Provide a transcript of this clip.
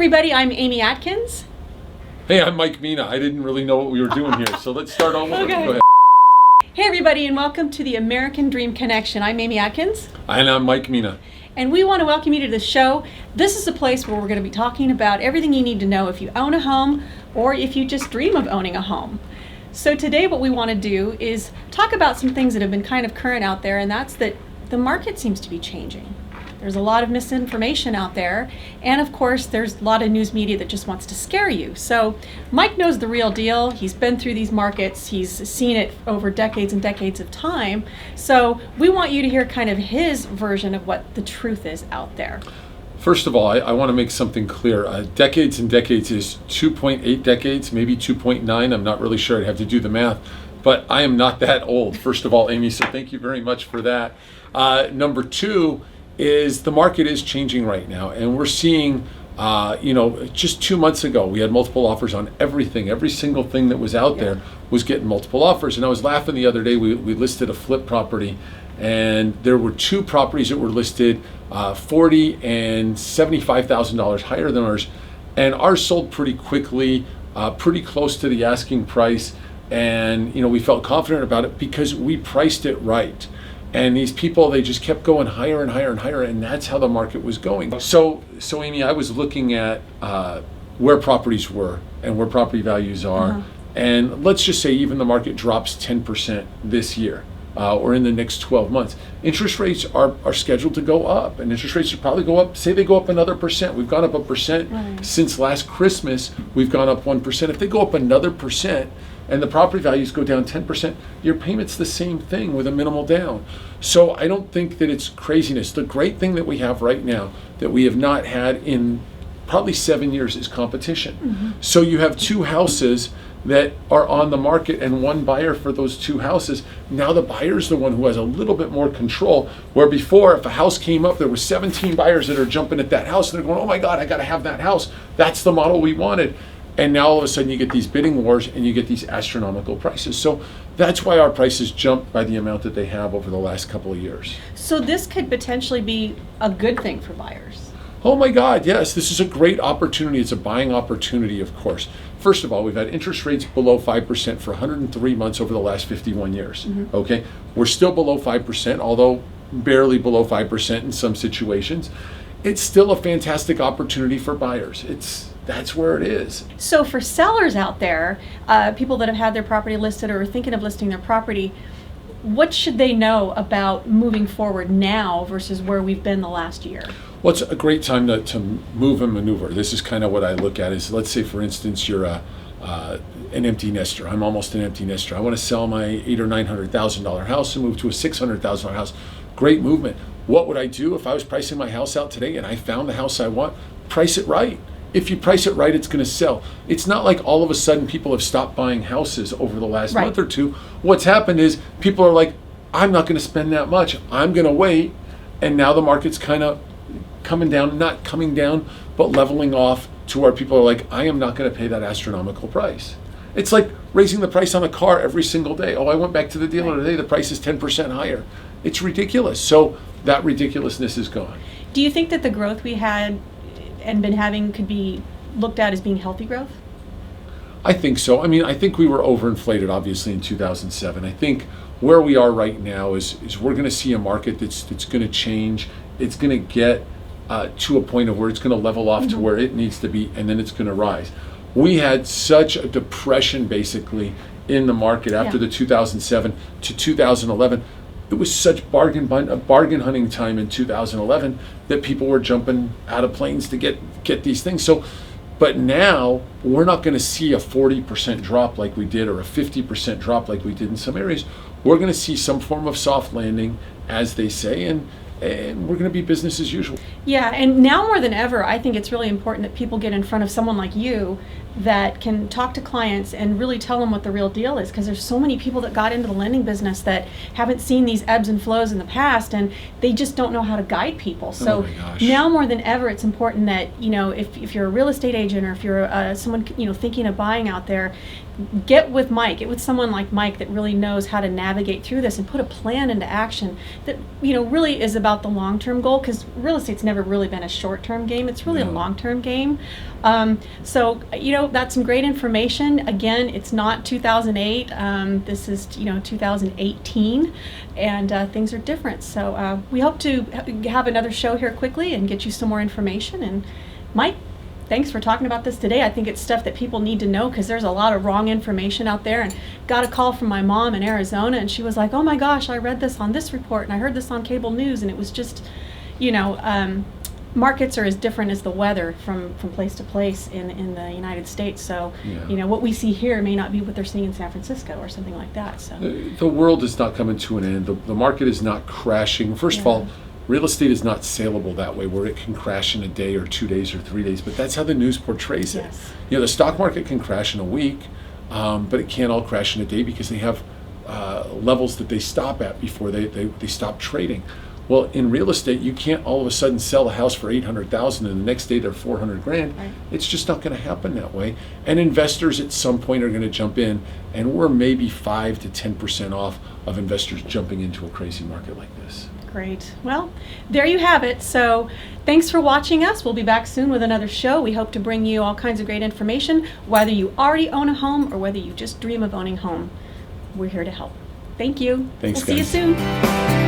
everybody, I'm Amy Atkins. Hey, I'm Mike Meena. I didn't really know what we were doing here, so let's start all over. Okay. Go ahead. Hey everybody, and welcome to the American Dream Connection. I'm Amy Atkins. And I'm Mike Meena. And we want to welcome you to the show. This is a place where we're going to be talking about everything you need to know if you own a home or if you just dream of owning a home. So today what we want to do is talk about some things that have been kind of current out there, and that's that the market seems to be changing. There's a lot of misinformation out there, and of course there's a lot of news media that just wants to scare you. So Mike knows the real deal. He's been through these markets. He's seen it over decades and decades of time. So we want you to hear kind of his version of what the truth is out there. First of all, I want to make something clear. Decades and decades is 2.8 decades, maybe 2.9. I'm not really sure. I'd have to do the math. But I am not that old, first of all, Amy, so thank you very much for that. Number two is the market is changing right now, and we're seeing, just 2 months ago, we had multiple offers on everything. Every single thing that was out there was getting multiple offers. And I was laughing the other day, we listed a flip property, and there were two properties that were listed $40,000 and $75,000 higher than ours. And ours sold pretty quickly, pretty close to the asking price. And, we felt confident about it because we priced it right. And these people, they just kept going higher and higher and higher, and that's how the market was going. So Amy, I was looking at where properties were and where property values are, and let's just say even the market drops 10% this year or in the next 12 months. Interest rates are scheduled to go up, and interest rates should probably go up. Say they go up another percent. We've gone up 1% since last Christmas. We've gone up 1%. If they go up another percent, and the property values go down 10%, your payment's the same thing with a minimal down. So I don't think that it's craziness. The great thing that we have right now that we have not had in probably 7 years is competition. So you have two houses that are on the market and one buyer for those two houses. Now the buyer's the one who has a little bit more control, where before if a house came up, there were 17 buyers that are jumping at that house and they're going, oh my God, I gotta have that house. That's the model we wanted. And now all of a sudden you get these bidding wars and you get these astronomical prices. So that's why our prices jumped by the amount that they have over the last couple of years. So this could potentially be a good thing for buyers. Oh my God, yes, this is a great opportunity. It's a buying opportunity, of course. First of all, we've had interest rates below 5% for 103 months over the last 51 years, okay? We're still below 5%, although barely below 5% in some situations. It's still a fantastic opportunity for buyers. That's where it is. So for sellers out there, people that have had their property listed or are thinking of listing their property, what should they know about moving forward now versus where we've been the last year? Well, it's a great time to move and maneuver. This is kind of what I look at is, let's say for instance, you're an empty nester. I'm almost an empty nester. I want to sell my $800,000 or $900,000 house and move to a $600,000 house. Great movement. What would I do if I was pricing my house out today and I found the house I want? Price it right. If you price it right, it's going to sell. It's not like all of a sudden people have stopped buying houses over the last month or two. What's happened is people are like, I'm not going to spend that much. I'm going to wait. And now the market's kind of coming down, not coming down, but leveling off to where people are like, I am not going to pay that astronomical price. It's like raising the price on a car every single day. Oh, I went back to the dealer today. The price is 10% higher. It's ridiculous. So that ridiculousness is gone. Do you think that the growth we had and been having could be looked at as being healthy growth? I think so. I mean, I think we were overinflated, obviously, in 2007. I think where we are right now is we're going to see a market that's going to change. It's going to get to a point of where it's going to level off to where it needs to be, and then it's going to rise. We had such a depression, basically, in the market after the 2007 to 2011. It was such bargain hunting time in 2011 that people were jumping out of planes to get these things. So, but now we're not going to see a 40% drop like we did or a 50% drop like we did in some areas. We're going to see some form of soft landing, as they say, and we're going to be business as usual. Yeah, and now more than ever, I think it's really important that people get in front of someone like you that can talk to clients and really tell them what the real deal is, because there's so many people that got into the lending business that haven't seen these ebbs and flows in the past, and they just don't know how to guide people. So my gosh. now more than ever, it's important that, if you're a real estate agent, or if you're someone thinking of buying out there, get with Mike, get with someone like Mike that really knows how to navigate through this and put a plan into action that really is about the long-term goal, because real estate's never really been a short-term game. It's really a long-term game. So that's some great information. Again, it's not 2008. This is 2018, and things are different. So we hope to have another show here quickly and get you some more information. And Mike, thanks for talking about this today. I think it's stuff that people need to know, because there's a lot of wrong information out there. And got a call from my mom in Arizona, and she was like, "Oh my gosh, I read this on this report, and I heard this on cable news," and it was just, markets are as different as the weather from place to place in the United States. So, what we see here may not be what they're seeing in San Francisco or something like that. So the world is not coming to an end. The market is not crashing. First of all, real estate is not saleable that way, where it can crash in a day or 2 days or 3 days, but that's how the news portrays it. Yes. The stock market can crash in a week, but it can't all crash in a day, because they have levels that they stop at before they stop trading. Well, in real estate, you can't all of a sudden sell a house for $800,000 and the next day they're $400,000. Right. It's just not going to happen that way. And investors at some point are going to jump in, and we're maybe 5 to 10% off of investors jumping into a crazy market like this. Great. Well, there you have it. So thanks for watching us. We'll be back soon with another show. We hope to bring you all kinds of great information, whether you already own a home or whether you just dream of owning a home. We're here to help. Thank you. Thanks, we'll guys. See you soon.